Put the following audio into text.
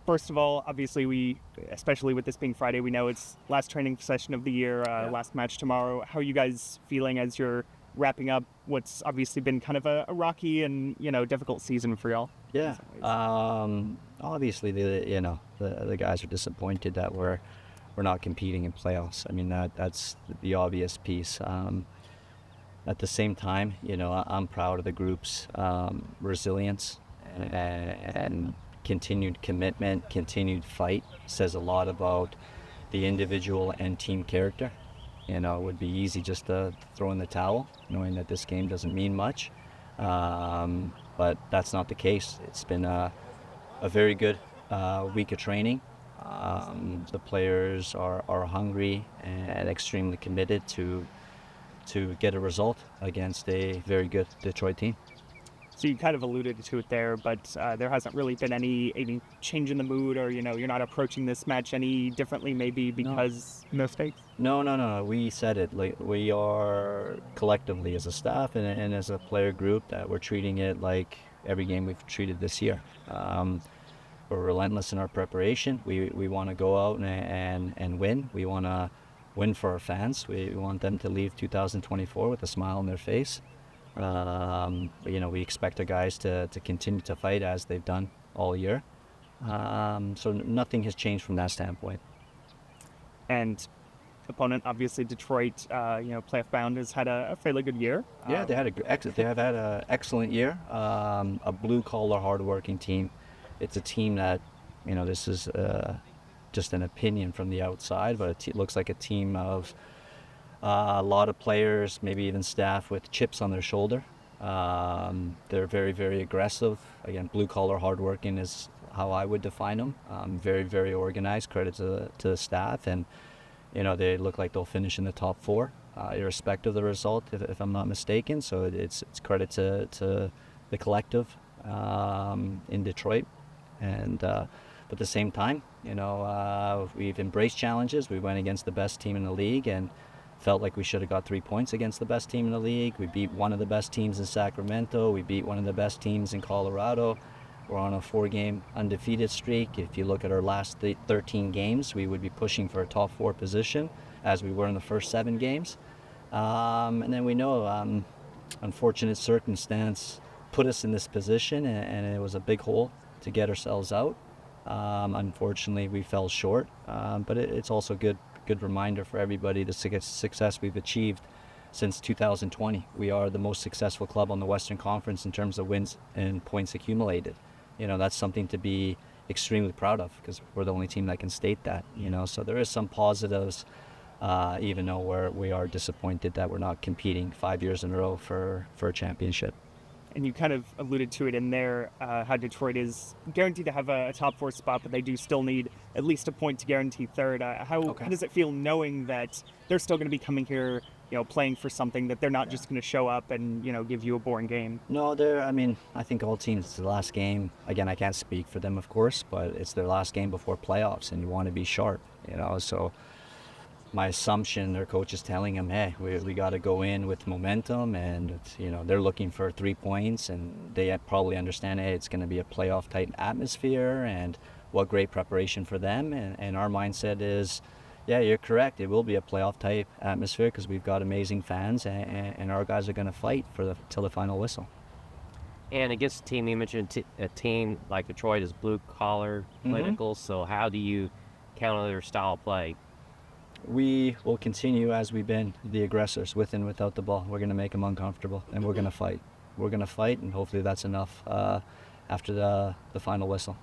first of all, obviously especially with this being Friday, we know it's last training session of the year, last match tomorrow. How are you guys feeling as you're wrapping up what's obviously been kind of a rocky and, difficult season for y'all? Yeah. Obviously, the guys are disappointed that we're not competing in playoffs. I mean, that's the obvious piece. At the same time, I'm proud of the group's resilience and continued commitment, continued fight. Says a lot about the individual and team character. It would be easy just to throw in the towel, knowing that this game doesn't mean much. But that's not the case. It's been a very good week of training. The players are hungry and extremely committed to get a result against a very good Detroit team. So you kind of alluded to it there, but there hasn't really been any change in the mood, or you're not approaching this match any differently, maybe because no stakes. No. We said it. Like, we are collectively as a staff and as a player group that we're treating it like every game we've treated this year. We're relentless in our preparation. We want to go out and win. We want to win for our fans. We want them to leave 2024 with a smile on their face. We expect our guys to continue to fight as they've done all year. So nothing has changed from that standpoint. And opponent, obviously Detroit, playoff bound, has had a fairly good year. Yeah, they have had an excellent year. A blue collar, hardworking team. It's a team that, this is just an opinion from the outside, but it looks like a team of a lot of players, maybe even staff with chips on their shoulder. They're very, very aggressive. Again, blue collar, hardworking is how I would define them. Very, very organized. Credit to the staff, and they look like they'll finish in the top 4, irrespective of the result, if I'm not mistaken. So it's credit to the collective in Detroit, and but at the same time, we've embraced challenges. We went against the best team in the league and felt like we should have got 3 points against the best team in the league. We beat one of the best teams in Sacramento. We beat one of the best teams in Colorado. We're on a 4-game undefeated streak. If you look at our last 13 games, we would be pushing for a top 4 position, as we were in the first 7 games. And then we know unfortunate circumstance put us in this position, and it was a big hole to get ourselves out. Unfortunately, we fell short, but it's also good reminder for everybody the success we've achieved since 2020. We are the most successful club on the Western Conference in terms of wins and points accumulated. That's something to be extremely proud of, because we're the only team that can state that. So there is some positives, even though we are disappointed that we're not competing 5 years in a row for a championship. And you kind of alluded to it in there, how Detroit is guaranteed to have a top 4 spot, but they do still need at least a point to guarantee third. How does it feel knowing that they're still going to be coming here, playing for something, that they're not just going to show up and, give you a boring game? No, I think all teams, it's the last game. Again, I can't speak for them, of course, but it's their last game before playoffs, and you want to be sharp, so my assumption, their coach is telling them, hey, we got to go in with momentum, and they're looking for 3 points, and they probably understand, hey, it's going to be a playoff type atmosphere, and what great preparation for them. And our mindset is, yeah, you're correct, it will be a playoff type atmosphere because we've got amazing fans, and our guys are going to fight till the final whistle. And against a team, you mentioned a team like Detroit is blue collar, clinical. So how do you counter their style of play? We will continue as we've been, the aggressors, with and without the ball. We're going to make them uncomfortable, and we're going to fight. We're going to fight, and hopefully that's enough after the final whistle.